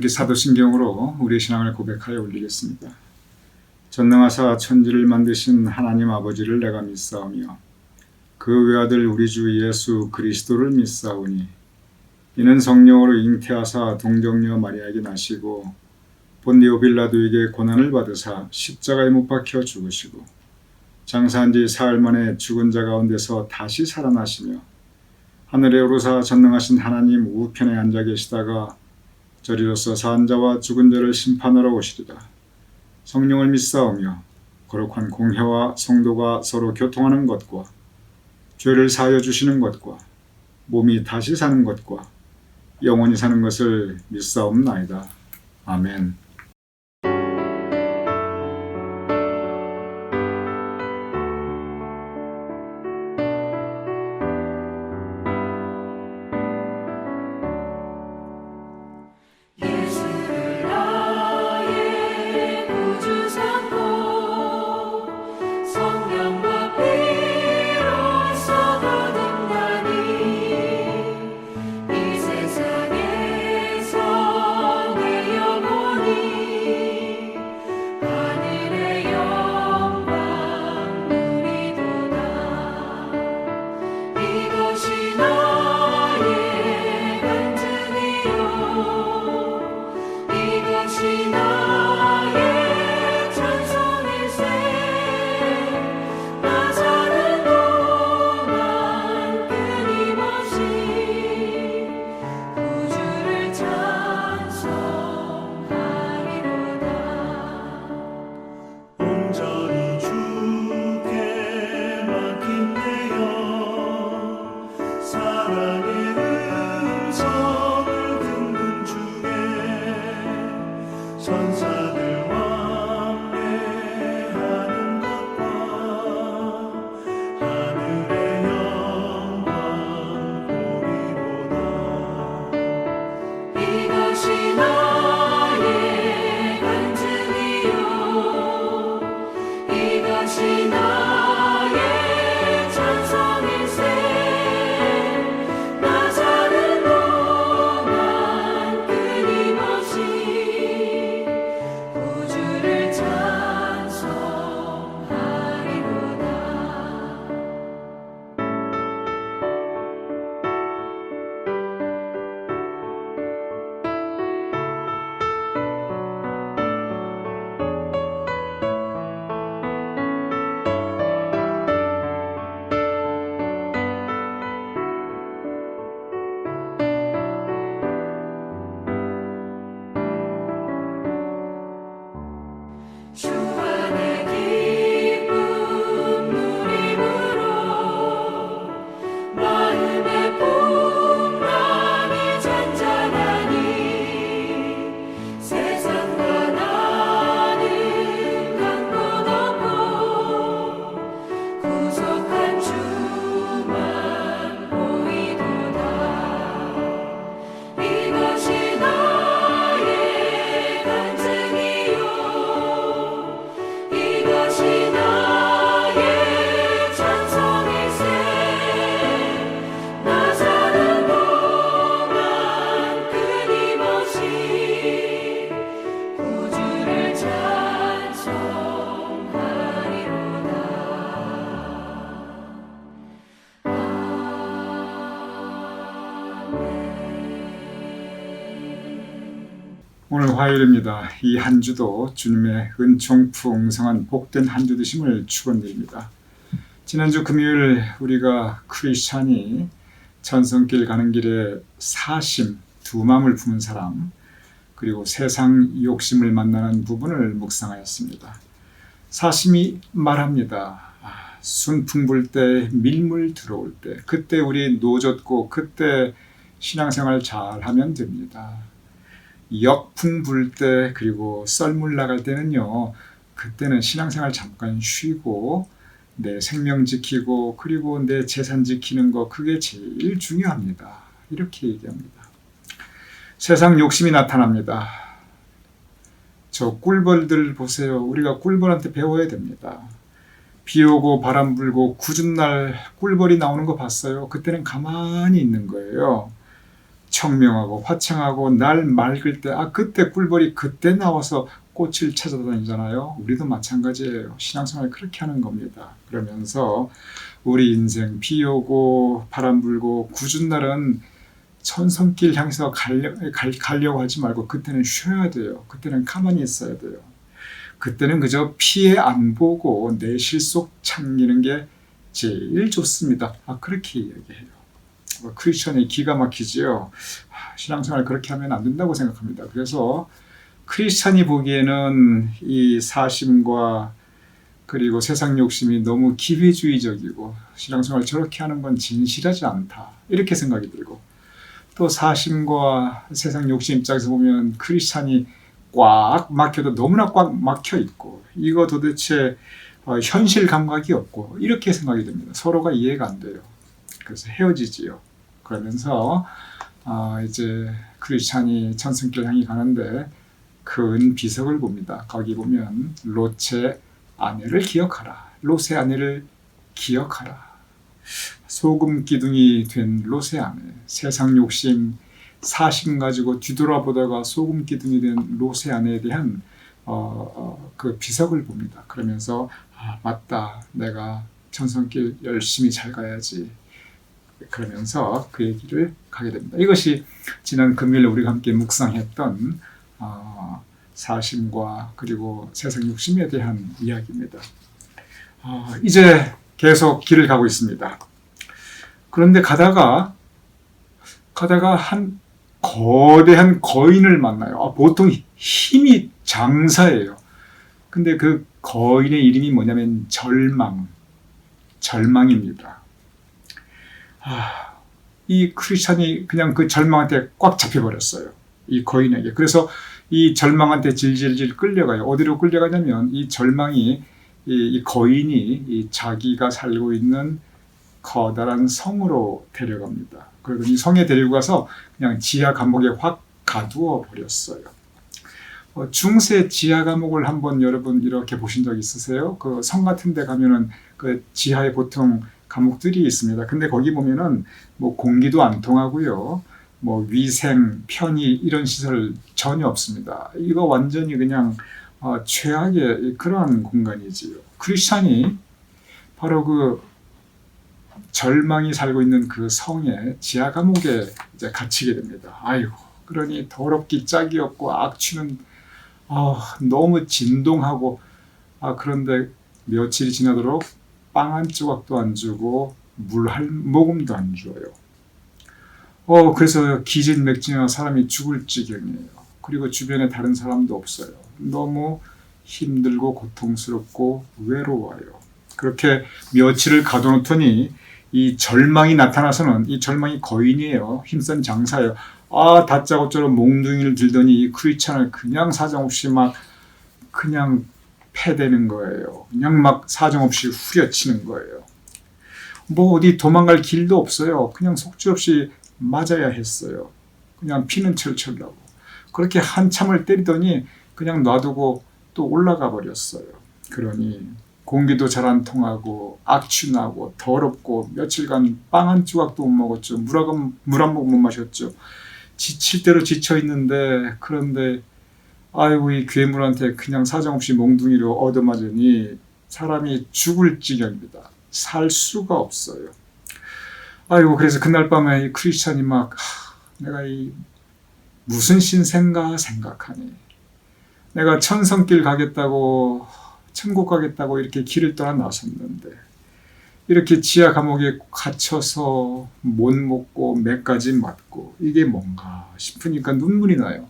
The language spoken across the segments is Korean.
함께 사도신경으로 우리의 신앙을 고백하여 올리겠습니다. 전능하사 천지를 만드신 하나님 아버지를 내가 믿사오며 그 외아들 우리 주 예수 그리스도를 믿사오니 이는 성령으로 잉태하사 동정녀 마리아에게 나시고 본디오 빌라도에게 고난을 받으사 십자가에 못 박혀 죽으시고 장사한 지 사흘 만에 죽은 자 가운데서 다시 살아나시며 하늘에 오르사 전능하신 하나님 우편에 앉아 계시다가 저리로서 산 자와 죽은 자를 심판하러 오시리라. 성령을 믿사오며 거룩한 공회와 성도가 서로 교통하는 것과 죄를 사하여 주시는 것과 몸이 다시 사는 것과 영원히 사는 것을 믿사옵나이다. 아멘. 오늘 화요일입니다. 이 한 주도 주님의 은총 풍성한 복된 한 주 되심을 축원드립니다. 지난주 금요일 우리가 크리스찬이 천성길 가는 길에 사심, 두 마음을 품은 사람, 그리고 세상 욕심을 만나는 부분을 묵상하였습니다. 사심이 말합니다. 순풍 불 때, 밀물 들어올 때, 그때 우리 노젓고 그때 신앙생활 잘하면 됩니다. 역풍 불 때, 그리고 썰물 나갈 때는요, 그때는 신앙생활 잠깐 쉬고 내 생명 지키고 그리고 내 재산 지키는 거, 그게 제일 중요합니다. 이렇게 얘기합니다. 세상 욕심이 나타납니다. 저 꿀벌들 보세요. 우리가 꿀벌한테 배워야 됩니다. 비 오고 바람 불고 굳은 날 꿀벌이 나오는 거 봤어요? 그때는 가만히 있는 거예요. 청명하고 화창하고 날 맑을 때 그때 꿀벌이 그때 나와서 꽃을 찾아다니잖아요. 우리도 마찬가지예요. 신앙생활 그렇게 하는 겁니다. 그러면서 우리 인생 비 오고 바람 불고 궂은 날은 천성길 향해서 가려고 하지 말고 그때는 쉬어야 돼요. 그때는 가만히 있어야 돼요. 그때는 그저 피해 안 보고 내 실속 챙기는 게 제일 좋습니다. 그렇게 이야기해요. 크리스천이 기가 막히지요. 신앙생활 그렇게 하면 안 된다고 생각합니다. 그래서 크리스천이 보기에는 이 사심과 그리고 세상 욕심이 너무 기회주의적이고 신앙생활 저렇게 하는 건 진실하지 않다. 이렇게 생각이 들고 또 사심과 세상 욕심 입장에서 보면 크리스천이 꽉 막혀도 너무나 꽉 막혀 있고 이거 도대체 현실 감각이 없고 이렇게 생각이 듭니다. 서로가 이해가 안 돼요. 그래서 헤어지지요. 그러면서 이제 크리스찬이 천승길 향해 가는데 큰 비석을 봅니다. 거기 보면 롯의 아내를 기억하라. 롯의 아내를 기억하라. 소금 기둥이 된 롯의 아내. 세상 욕심, 사심 가지고 뒤돌아보다가 소금 기둥이 된 롯의 아내에 대한 그 비석을 봅니다. 그러면서 맞다. 내가 천성길 열심히 잘 가야지. 그러면서 그 얘기를 가게 됩니다. 이것이 지난 금요일에 우리가 함께 묵상했던 사심과 그리고 세상 욕심에 대한 이야기입니다. 이제 계속 길을 가고 있습니다. 그런데 가다가 한 거대한 거인을 만나요. 보통 힘이 장사예요. 근데 그 거인의 이름이 뭐냐면 절망입니다. 이 크리스찬이 그냥 그 절망한테 꽉 잡혀버렸어요. 이 거인에게. 그래서 이 절망한테 질질질 끌려가요. 어디로 끌려가냐면 이 절망이 이 거인이 이 자기가 살고 있는 커다란 성으로 데려갑니다. 그러더니 성에 데리고 가서 그냥 지하 감옥에 확 가두어 버렸어요. 중세 지하 감옥을 한번 여러분 이렇게 보신 적 있으세요? 그 성 같은 데 가면은 그 지하에 보통 감옥들이 있습니다. 근데 거기 보면은 뭐 공기도 안 통하고요. 뭐 위생, 편의 이런 시설 전혀 없습니다. 이거 완전히 그냥 최악의 그러한 공간이지요. 크리스찬이 바로 그 절망이 살고 있는 그 성의 지하 감옥에 이제 갇히게 됩니다. 아이고, 그러니 더럽기 짝이 없고 악취는 너무 진동하고 그런데 며칠이 지나도록 빵 한 조각도 안 주고 물 한 모금도 안 줘요. 그래서 기진맥진한 사람이 죽을 지경이에요. 그리고 주변에 다른 사람도 없어요. 너무 힘들고 고통스럽고 외로워요. 그렇게 며칠을 가둬놓더니 이 절망이 나타나서는 이 절망이 거인이에요. 힘센 장사예요. 다짜고짜로 몽둥이를 들더니 이 크리스찬을 그냥 사정없이 막 그냥 패대는 거예요. 그냥 막 사정없이 후려치는 거예요. 뭐 어디 도망갈 길도 없어요. 그냥 속지없이 맞아야 했어요. 그냥 피는 철철 나고. 그렇게 한참을 때리더니 그냥 놔두고 또 올라가 버렸어요. 그러니 공기도 잘 안 통하고 악취 나고 더럽고 며칠간 빵 한 조각도 못 먹었죠. 물 한 모금 못 마셨죠. 지칠 대로 지쳐 있는데 그런데 아이고 이 괴물한테 그냥 사정없이 몽둥이로 얻어맞으니 사람이 죽을 지경입니다. 살 수가 없어요. 아이고 그래서 그날 밤에 이 크리스찬이 막 내가 이 무슨 신생가 생각하니 내가 천성길 가겠다고 천국 가겠다고 이렇게 길을 떠나 나섰는데 이렇게 지하 감옥에 갇혀서 못 먹고 맥까지 맞고 이게 뭔가 싶으니까 눈물이 나요.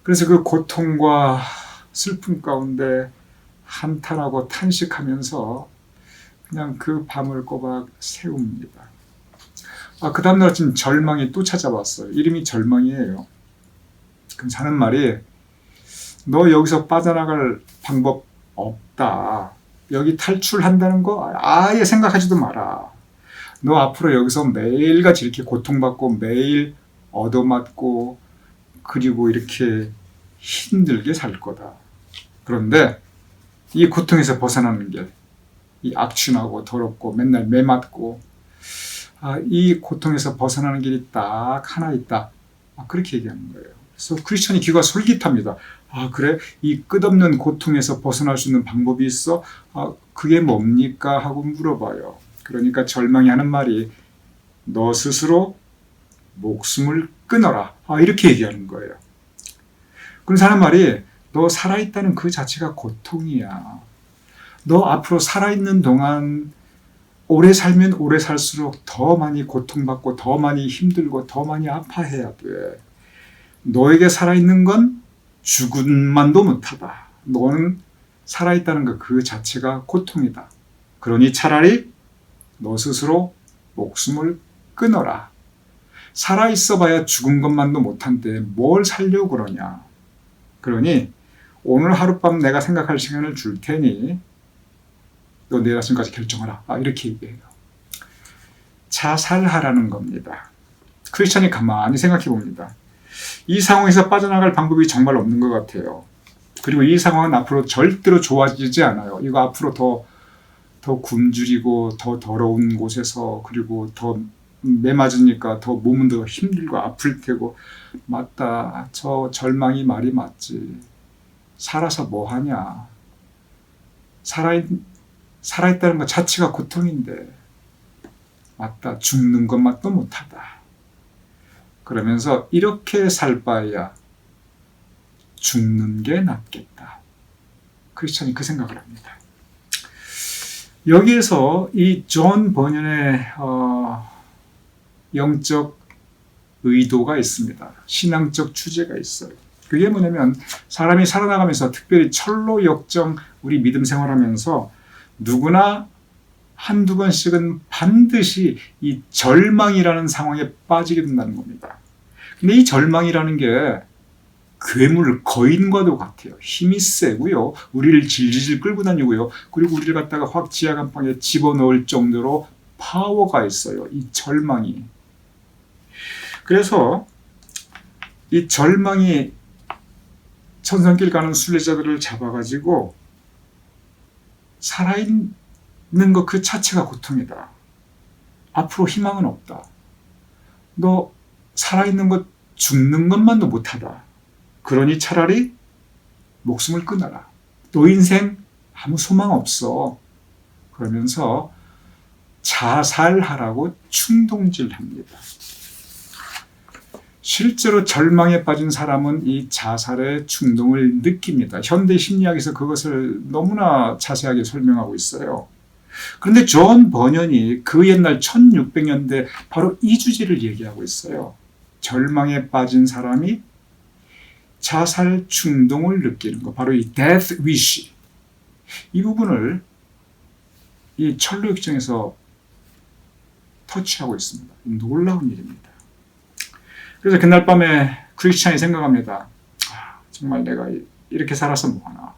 그래서 그 고통과 슬픔 가운데 한탄하고 탄식하면서 그냥 그 밤을 꼬박 새웁니다. 그 다음날 아침 절망이 또 찾아왔어요. 이름이 절망이에요. 그럼 하는 말이 너 여기서 빠져나갈 방법 없다. 여기 탈출한다는 거 아예 생각하지도 마라. 너 앞으로 여기서 매일같이 이렇게 고통받고 매일 얻어맞고 그리고 이렇게 힘들게 살 거다. 그런데 이 고통에서 벗어나는 길, 이 악취나고 더럽고 맨날 매맞고 이 고통에서 벗어나는 길이 딱 하나 있다. 그렇게 얘기하는 거예요. 그래서 크리스천이 귀가 솔깃합니다. 그래? 이 끝없는 고통에서 벗어날 수 있는 방법이 있어? 그게 뭡니까? 하고 물어봐요. 그러니까 절망이 하는 말이 너 스스로 목숨을 끊어라. 이렇게 얘기하는 거예요. 그런 사람 말이 너 살아있다는 그 자체가 고통이야. 너 앞으로 살아있는 동안 오래 살면 오래 살수록 더 많이 고통받고 더 많이 힘들고 더 많이 아파해야 돼. 너에게 살아있는 건 죽음만도 못하다. 너는 살아있다는 것 그 자체가 고통이다. 그러니 차라리 너 스스로 목숨을 끊어라. 살아있어 봐야 죽은 것만도 못한데 뭘 살려고 그러냐. 그러니 오늘 하룻밤 내가 생각할 시간을 줄 테니 너 내일 아침까지 결정하라. 이렇게 얘기해요. 자살하라는 겁니다. 크리스천이 가만히 생각해 봅니다. 이 상황에서 빠져나갈 방법이 정말 없는 것 같아요. 그리고 이 상황은 앞으로 절대로 좋아지지 않아요. 이거 앞으로 더 굶주리고 더 더러운 곳에서 그리고 더 매맞으니까 더 몸은 더 힘들고 아플 테고 맞다. 저 절망이 말이 맞지. 살아서 뭐 하냐. 살아있다는 것 자체가 고통인데 맞다. 죽는 것만도 못하다. 그러면서 이렇게 살 바에야 죽는 게 낫겠다. 크리스천이 그 생각을 합니다. 여기에서 이 존 버년의 영적 의도가 있습니다. 신앙적 주제가 있어요. 그게 뭐냐면 사람이 살아나가면서 특별히 철로 역정 우리 믿음 생활하면서 누구나 한두 번씩은 반드시 이 절망이라는 상황에 빠지게 된다는 겁니다. 근데 이 절망이라는 게 괴물, 거인과도 같아요. 힘이 세고요. 우리를 질질 끌고 다니고요. 그리고 우리를 갖다가 확 지하간방에 집어넣을 정도로 파워가 있어요. 이 절망이. 그래서 이 절망이 천성길 가는 순례자들을 잡아가지고 살아있는 것 그 자체가 고통이다. 앞으로 희망은 없다. 너 살아있는 것 죽는 것만도 못하다. 그러니 차라리 목숨을 끊어라. 너 인생 아무 소망 없어. 그러면서 자살하라고 충동질합니다. 실제로 절망에 빠진 사람은 이 자살의 충동을 느낍니다. 현대 심리학에서 그것을 너무나 자세하게 설명하고 있어요. 그런데 존 버년이 그 옛날 1600년대 바로 이 주제를 얘기하고 있어요. 절망에 빠진 사람이 자살 충동을 느끼는 것, 바로 이 death wish. 이 부분을 이 철로역정에서 터치하고 있습니다. 놀라운 일입니다. 그래서 그날 밤에 크리스찬이 생각합니다. 정말 내가 이렇게 살아서 뭐하나.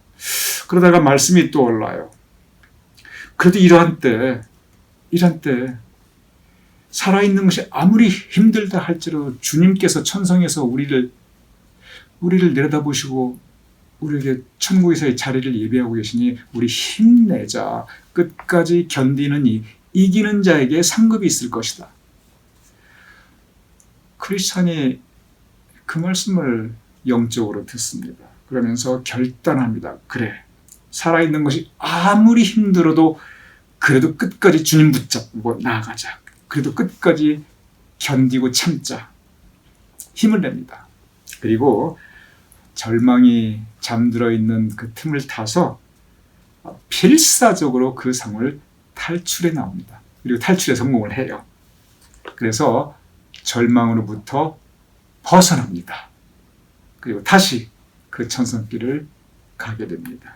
그러다가 말씀이 또 올라요. 그래도 이러한 때 살아있는 것이 아무리 힘들다 할지라도 주님께서 천성에서 우리를 내려다보시고 우리에게 천국에서의 자리를 예비하고 계시니 우리 힘내자. 끝까지 견디는 이기는 자에게 상급이 있을 것이다. 크리스찬이 그 말씀을 영적으로 듣습니다. 그러면서 결단합니다. 그래, 살아있는 것이 아무리 힘들어도 그래도 끝까지 주님 붙잡고 나아가자. 그래도 끝까지 견디고 참자. 힘을 냅니다. 그리고 절망이 잠들어 있는 그 틈을 타서 필사적으로 그 상을 탈출해 나옵니다. 그리고 탈출에 성공을 해요. 그래서 절망으로부터 벗어납니다. 그리고 다시 그 천성길을 가게 됩니다.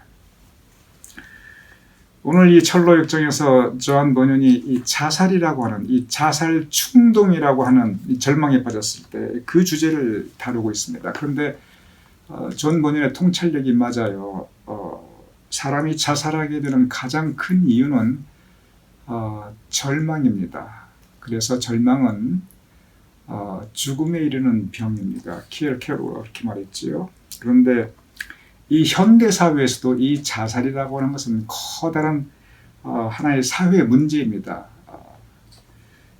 오늘 이 철로역정에서 존 버년이 이 자살이라고 하는 이 자살 충동이라고 하는 이 절망에 빠졌을 때 그 주제를 다루고 있습니다. 그런데 존 버년의 통찰력이 맞아요. 사람이 자살하게 되는 가장 큰 이유는 절망입니다. 그래서 절망은 죽음에 이르는 병입니다. 키엘 캐롤 이렇게 말했지요. 그런데 이 현대 사회에서도 이 자살이라고 하는 것은 커다란 하나의 사회 문제입니다.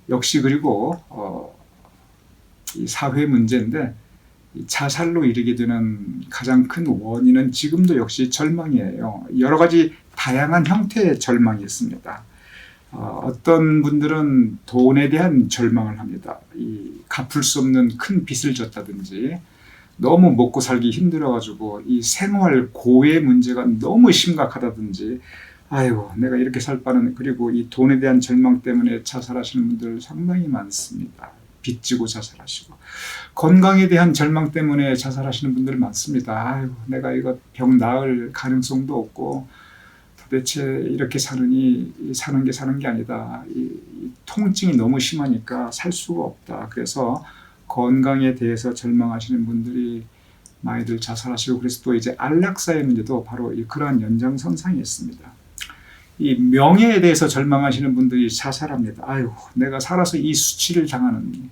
역시 그리고 이 사회 문제인데 이 자살로 이르게 되는 가장 큰 원인은 지금도 역시 절망이에요. 여러 가지 다양한 형태의 절망이 있습니다. 어떤 분들은 돈에 대한 절망을 합니다. 이 갚을 수 없는 큰 빚을 졌다든지 너무 먹고 살기 힘들어가지고 이 생활 고의 문제가 너무 심각하다든지 아이고 내가 이렇게 살 바는, 그리고 이 돈에 대한 절망 때문에 자살하시는 분들 상당히 많습니다. 빚지고 자살하시고, 건강에 대한 절망 때문에 자살하시는 분들 많습니다. 아이고 내가 이거 병 나을 가능성도 없고 도대체 이렇게 사느니 사는 게 아니다. 이 통증이 너무 심하니까 살 수가 없다. 그래서 건강에 대해서 절망하시는 분들이 많이들 자살하시고, 그래서 또 이제 안락사의 문제도 바로 그러한 연장선상에 있습니다. 이 명예에 대해서 절망하시는 분들이 자살합니다. 아유, 내가 살아서 이 수치를 당하느니,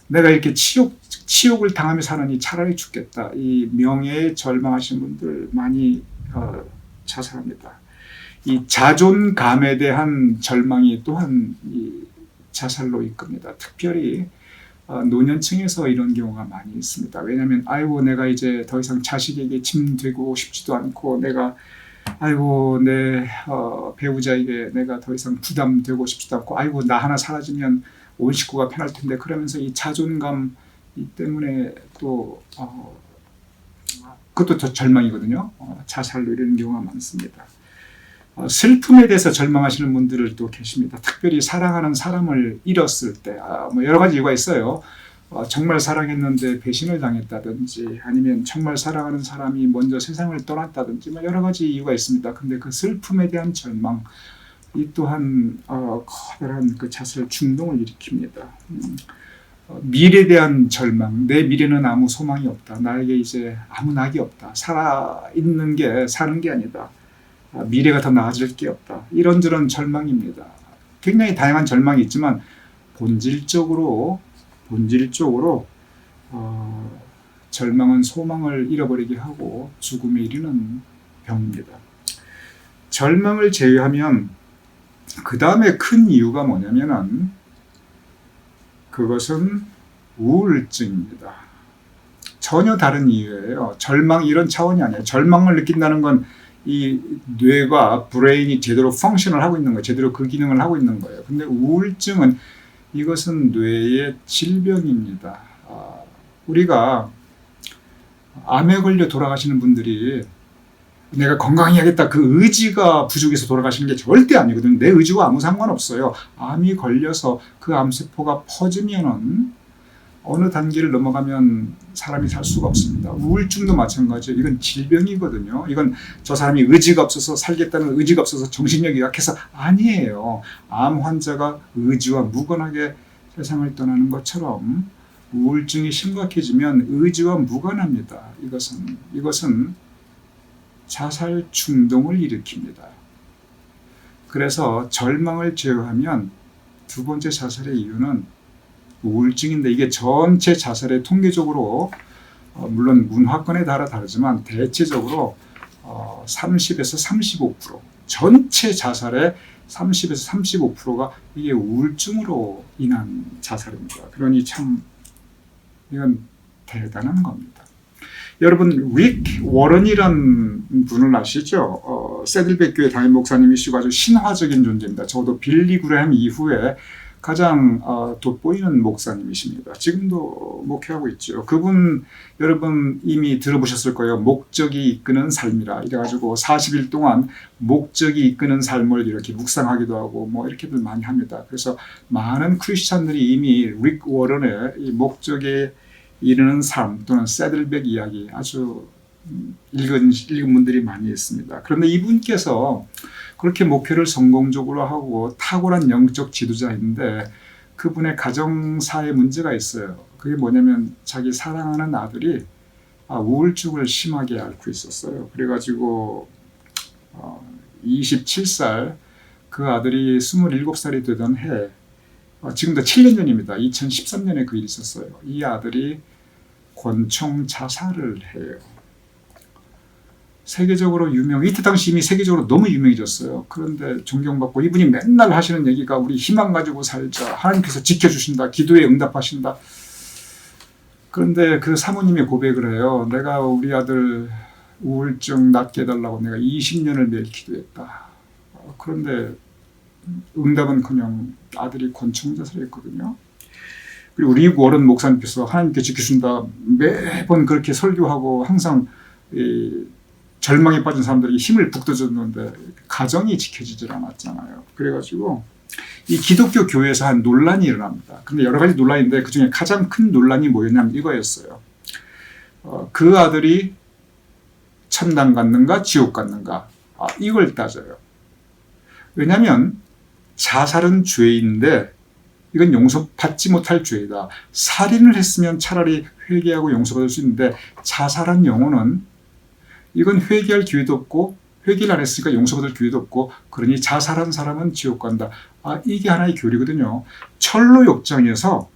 내가 이렇게 치욕을 당하며 사느니 차라리 죽겠다. 이 명예에 절망하시는 분들 많이 자살합니다. 이 자존감에 대한 절망이 또한 이 자살로 이끕니다. 특별히 노년층에서 이런 경우가 많이 있습니다. 왜냐하면 아이고 내가 이제 더 이상 자식에게 짐 되고 싶지도 않고, 내가 아이고 내 배우자에게 내가 더 이상 부담되고 싶지도 않고, 아이고 나 하나 사라지면 온 식구가 편할 텐데, 그러면서 이 자존감 때문에 또 그것도 더 절망이거든요. 자살로 이러는 경우가 많습니다. 슬픔에 대해서 절망하시는 분들을 또 계십니다. 특별히 사랑하는 사람을 잃었을 때, 뭐 여러 가지 이유가 있어요. 정말 사랑했는데 배신을 당했다든지, 아니면 정말 사랑하는 사람이 먼저 세상을 떠났다든지, 뭐 여러 가지 이유가 있습니다. 근데 그 슬픔에 대한 절망, 이 또한 커다란 그 자살 충동을 일으킵니다. 미래에 대한 절망, 내 미래는 아무 소망이 없다. 나에게 이제 아무 낙이 없다. 살아있는 게 사는 게 아니다. 미래가 더 나아질 게 없다. 이런저런 절망입니다. 굉장히 다양한 절망이 있지만 본질적으로 절망은 소망을 잃어버리게 하고 죽음에 이르는 병입니다. 절망을 제외하면 그 다음에 큰 이유가 뭐냐면은 그것은 우울증입니다. 전혀 다른 이유예요. 절망 이런 차원이 아니에요. 절망을 느낀다는 건 이 뇌가 브레인이 제대로 펑션을 하고 있는 거예요. 제대로 그 기능을 하고 있는 거예요. 근데 우울증은 이것은 뇌의 질병입니다. 우리가 암에 걸려 돌아가시는 분들이 내가 건강해야겠다 그 의지가 부족해서 돌아가시는 게 절대 아니거든요. 내 의지와 아무 상관없어요. 암이 걸려서 그 암세포가 퍼지면은 어느 단계를 넘어가면 사람이 살 수가 없습니다. 우울증도 마찬가지예요. 이건 질병이거든요. 이건 저 사람이 의지가 없어서 살겠다는 의지가 없어서 정신력이 약해서 아니에요. 암 환자가 의지와 무관하게 세상을 떠나는 것처럼 우울증이 심각해지면 의지와 무관합니다. 이것은 자살 충동을 일으킵니다. 그래서 절망을 제외하면 두 번째 자살의 이유는 우울증인데, 이게 전체 자살의 통계적으로 물론 문화권에 따라 다르지만 대체적으로 30에서 35%, 전체 자살의 30에서 35%가 이게 우울증으로 인한 자살입니다. 그러니 참 이건 대단한 겁니다. 여러분 릭 워런이란 분을 아시죠? 세들백 교회 담임 목사님이시고 아주 신화적인 존재입니다. 저도 빌리 그레햄 이후에 가장 돋보이는 목사님이십니다. 지금도 목회하고 있죠. 그분 여러분 이미 들어보셨을 거예요. 목적이 이끄는 삶이라 이래가지고 40일 동안 목적이 이끄는 삶을 이렇게 묵상하기도 하고 뭐 이렇게들 많이 합니다. 그래서 많은 크리스찬들이 이미 릭 워런의 이 목적에 이르는 삶 또는 세들백 이야기 아주 읽은 분들이 많이 있습니다. 그런데 이분께서 그렇게 목회를 성공적으로 하고 탁월한 영적 지도자인데 그분의 가정사에 문제가 있어요. 그게 뭐냐면 자기 사랑하는 아들이 우울증을 심하게 앓고 있었어요. 그래가지고 27살 그 아들이 27살이 되던 해, 지금도 7년 전입니다. 2013년에 그 일이 있었어요. 이 아들이 권총 자살을 해요. 세계적으로 이때 당시 이미 세계적으로 너무 유명해졌어요. 그런데 존경받고 이분이 맨날 하시는 얘기가 우리 희망 가지고 살자. 하나님께서 지켜주신다. 기도에 응답하신다. 그런데 그 사모님이 고백을 해요. 내가 우리 아들 우울증 낫게 해달라고 내가 20년을 매일 기도했다. 그런데 응답은커녕 아들이 권총자살을 했거든요. 그리고 릭 워런 목사님께서 하나님께 지켜준다 매번 그렇게 설교하고 항상 절망에 빠진 사람들에게 힘을 북돋았는데 가정이 지켜지질 않았잖아요. 그래가지고 이 기독교 교회에서 한 논란이 일어납니다. 근데 여러 가지 논란인데 그중에 가장 큰 논란이 뭐였냐면 이거였어요. 그 아들이 천당 갔는가 지옥 갔는가 이걸 따져요. 왜냐하면 자살은 죄인데 이건 용서받지 못할 죄이다. 살인을 했으면 차라리 회개하고 용서받을 수 있는데 자살한 영혼은 이건 회개할 기회도 없고 회개를 안 했으니까 용서받을 기회도 없고 그러니 자살한 사람은 지옥 간다. 이게 하나의 교리거든요. 철로 역정에서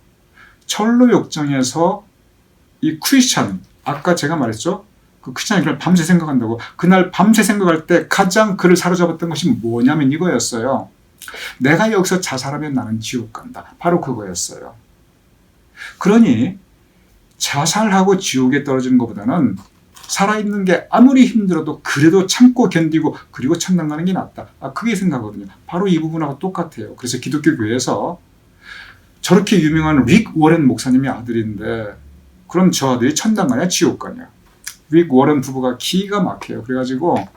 이 크리스찬 아까 제가 말했죠. 그 크리스찬이 그날 밤새 생각한다고. 그날 밤새 생각할 때 가장 그를 사로잡았던 것이 뭐냐면 이거였어요. 내가 여기서 자살하면 나는 지옥 간다. 바로 그거였어요. 그러니 자살하고 지옥에 떨어지는 것보다는 살아있는 게 아무리 힘들어도 그래도 참고 견디고 그리고 천당 가는 게 낫다. 그게 생각하거든요. 바로 이 부분하고 똑같아요. 그래서 기독교 교회에서 저렇게 유명한 릭 워런 목사님의 아들인데 그럼 저 아들이 천당 가냐 지옥 가냐. 릭 워런 부부가 기가 막혀요. 그래가지고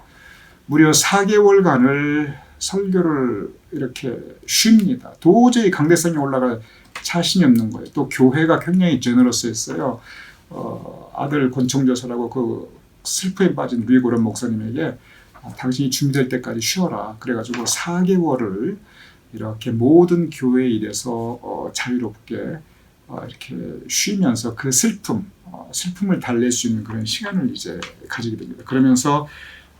무려 4개월간을 설교를 이렇게 쉽니다. 도저히 강대성이 올라갈 자신이 없는 거예요. 또 교회가 굉장히 제너러스했어요. 아들 권총자살하고 그 슬픔에 빠진 릭 워런 목사님에게 당신이 준비될 때까지 쉬어라. 그래가지고 4개월을 이렇게 모든 교회 일에서 자유롭게 이렇게 쉬면서 그 슬픔을 달랠 수 있는 그런 시간을 이제 가지게 됩니다. 그러면서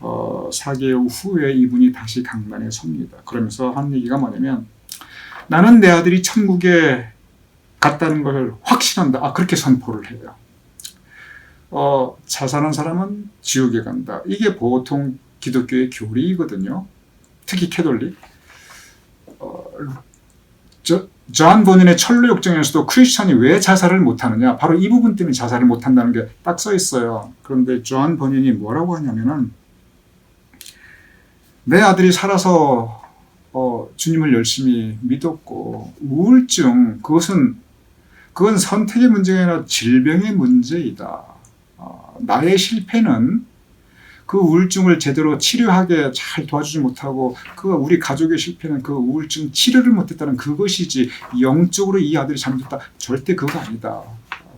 4개월 후에 이분이 다시 강단에 섭니다. 그러면서 하는 얘기가 뭐냐면 나는 내 아들이 천국에 갔다는 것을 확신한다. 그렇게 선포를 해요. 자살한 사람은 지옥에 간다. 이게 보통 기독교의 교리이거든요. 특히 캐톨릭. 존 본인의 철로 역정에서도 크리스찬이 왜 자살을 못하느냐. 바로 이 부분 때문에 자살을 못한다는 게 딱 써 있어요. 그런데 존 본인이 뭐라고 하냐면은 내 아들이 살아서 주님을 열심히 믿었고 우울증 그건 선택의 문제가 아니라 질병의 문제이다. 나의 실패는 그 우울증을 제대로 치료하게 잘 도와주지 못하고 우리 가족의 실패는 그 우울증 치료를 못했다는 그것이지 영적으로 이 아들이 잘못했다. 절대 그거 아니다.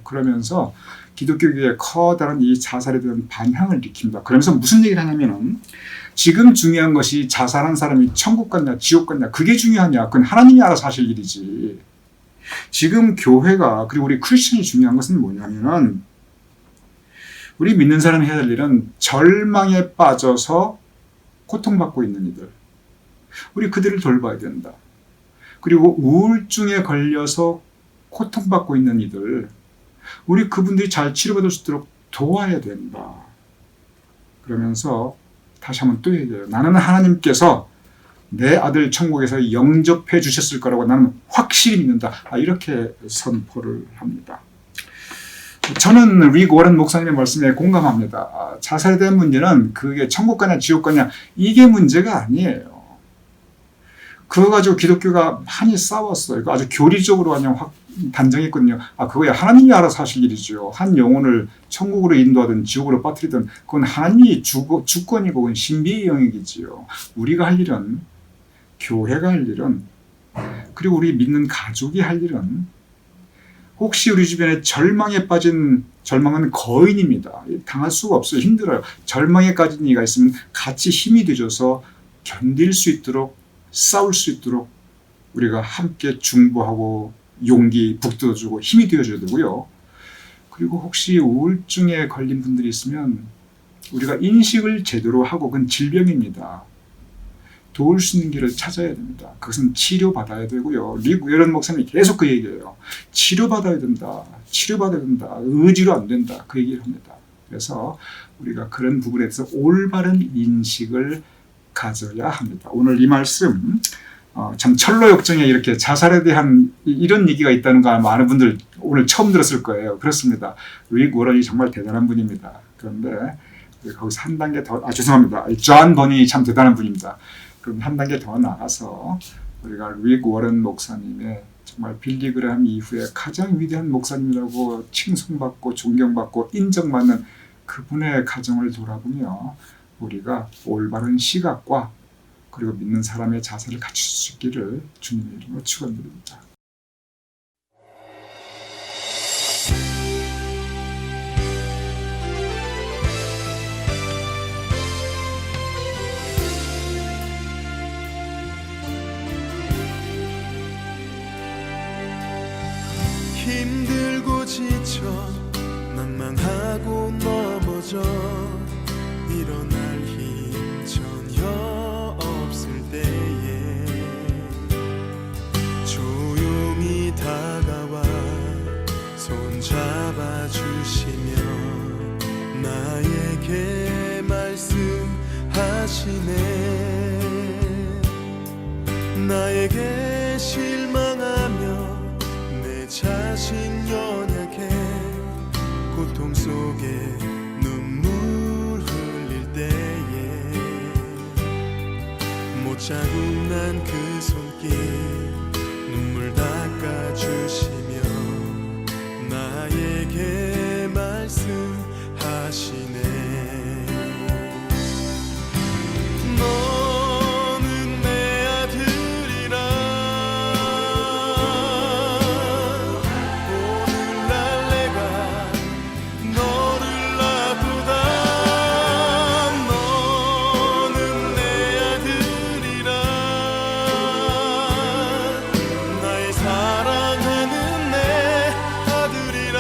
그러면서 기독교계의 커다란 이 자살에 대한 반향을 일으킵니다. 그러면서 무슨 얘기를 하냐면은 지금 중요한 것이 자살한 사람이 천국 갔냐 지옥 갔냐 그게 중요하냐. 그건 하나님이 알아서 하실 일이지. 지금 교회가 그리고 우리 크리스천이 중요한 것은 뭐냐면은 우리 믿는 사람이 해야 될 일은 절망에 빠져서 고통받고 있는 이들. 우리 그들을 돌봐야 된다. 그리고 우울증에 걸려서 고통받고 있는 이들. 우리 그분들이 잘 치료받을 수 있도록 도와야 된다. 그러면서 다시 한번 또 얘기해요. 나는 하나님께서 내 아들 천국에서 영접해 주셨을 거라고 나는 확실히 믿는다. 이렇게 선포를 합니다. 저는 릭 워런 목사님의 말씀에 공감합니다. 자살에 대한 문제는 그게 천국 가냐 지옥 가냐 이게 문제가 아니에요. 그거 가지고 기독교가 많이 싸웠어요. 아주 교리적으로 그냥 확 단정했거든요. 그거야 하나님이 알아서 하실 일이죠. 한 영혼을 천국으로 인도하든 지옥으로 빠뜨리든 그건 하나님이 주권이고 그건 신비의 영역이지요. 우리가 할 일은 교회가 할 일은 그리고 우리 믿는 가족이 할 일은 혹시 우리 주변에 절망에 빠진 절망은 거인입니다. 당할 수가 없어요. 힘들어요. 절망에 빠진 이가 있으면 같이 힘이 되줘서 견딜 수 있도록 싸울 수 있도록 우리가 함께 중보하고 용기 북돋아주고 힘이 되어줘야 되고요. 그리고 혹시 우울증에 걸린 분들이 있으면 우리가 인식을 제대로 하고 그건 질병입니다. 도울 수 있는 길을 찾아야 됩니다. 그것은 치료받아야 되고요. 릭 워런 목사님이 계속 그 얘기예요. 치료받아야 된다. 치료받아야 된다. 의지로 안 된다. 그 얘기를 합니다. 그래서 우리가 그런 부분에서 올바른 인식을 가져야 합니다. 오늘 이 말씀 참 철로 역정에 이렇게 자살에 대한 이런 얘기가 있다는 거 많은 분들 오늘 처음 들었을 거예요. 그렇습니다. 릭 워런이 정말 대단한 분입니다. 그런데 거기서 한 단계 더, 죄송합니다. 존 버니 참 대단한 분입니다. 그럼 한 단계 더 나가서 우리가 릭 워런 목사님의 정말 빌리 그레함 이후에 가장 위대한 목사님이라고 칭송받고 존경받고 인정받는 그분의 가정을 돌아보며 우리가 올바른 시각과 그리고 믿는 사람의 자세를 갖출 수 있기를 주님의 이름으로 축원드립니다. 힘들고 지쳐 낭망하고 넘어져 일어날 힘 전혀 없을 때에 조용히 다가와 손잡아 주시며 나에게 말씀하시네. 나에게 실망하며 내 자신 연약해 고통 속에 눈물 흘릴 때에 못 자국 난 그 손길 눈물 닦아주시며 나에게 말씀하시네. 너는 내 아들이라 오늘날 내가 너를 낳도다. 너는 내 아들이라 나의 사랑하는 내 아들이라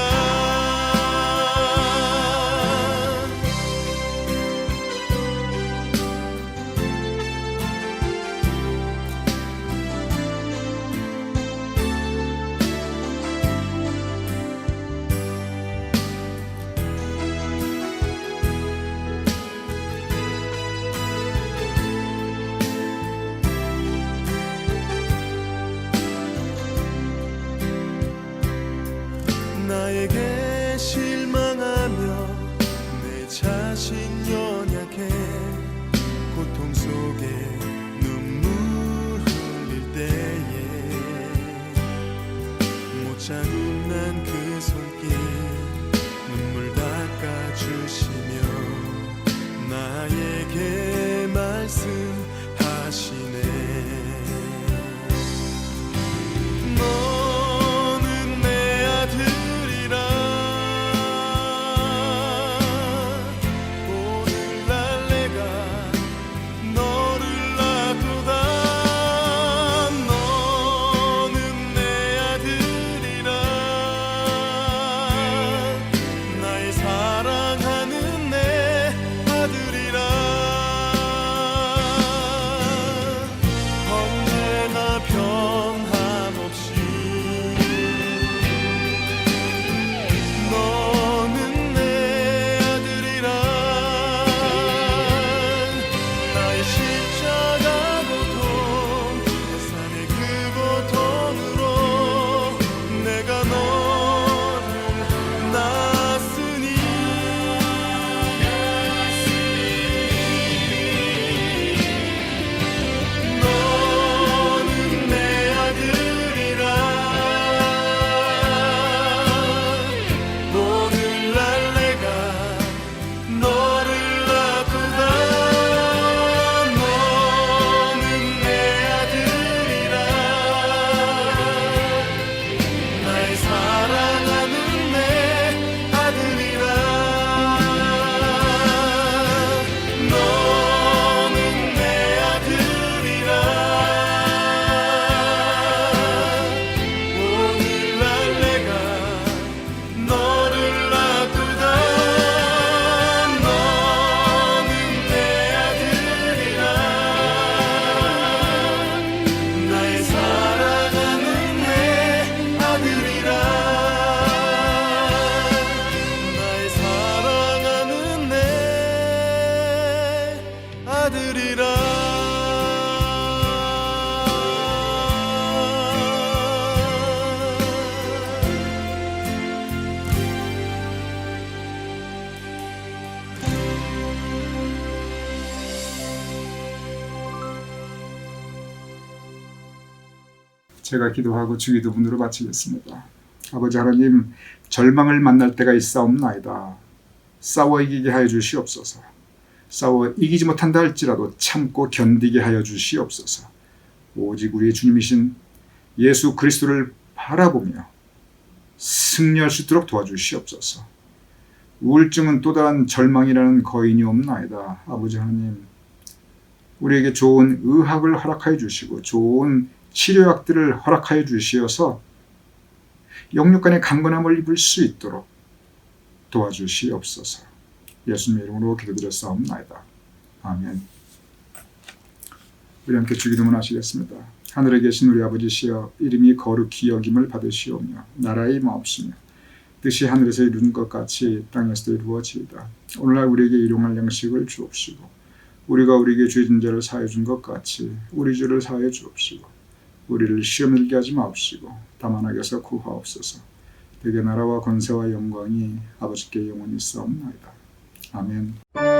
제가 기도하고 주기도문으로 마치겠습니다. 아버지 하나님, 절망을 만날 때가 있사옵나이다. 싸워 이기게 하여 주시옵소서. 싸워 이기지 못한다 할지라도 참고 견디게 하여 주시옵소서. 오직 우리의 주님이신 예수 그리스도를 바라보며 승리할 수 있도록 도와주시옵소서. 우울증은 또 다른 절망이라는 거인이 없나이다. 아버지 하나님, 우리에게 좋은 의학을 허락하여 주시고 좋은 치료약들을 허락하여 주시어서 영육간의 강건함을 입을 수 있도록 도와주시옵소서. 예수님의 이름으로 기도드렸사옵나이다. 아멘. 우리 함께 주기도문 하시겠습니다. 하늘에 계신 우리 아버지시여, 이름이 거룩히 여김을 받으시오며 나라의 마옵시며 뜻이 하늘에서 이루는 것 같이 땅에서도 이루어지이다. 오늘날 우리에게 일용할 양식을 주옵시고 우리가 우리에게 죄진 자를 사하여 준 것 같이 우리 죄를 사하여 주옵시고 우리를 시험에 들게 하지 마옵시고 다만 악에서 구하옵소서. 대개 나라와 권세와 영광이 아버지께 영원히 있사옵나이다. 아멘.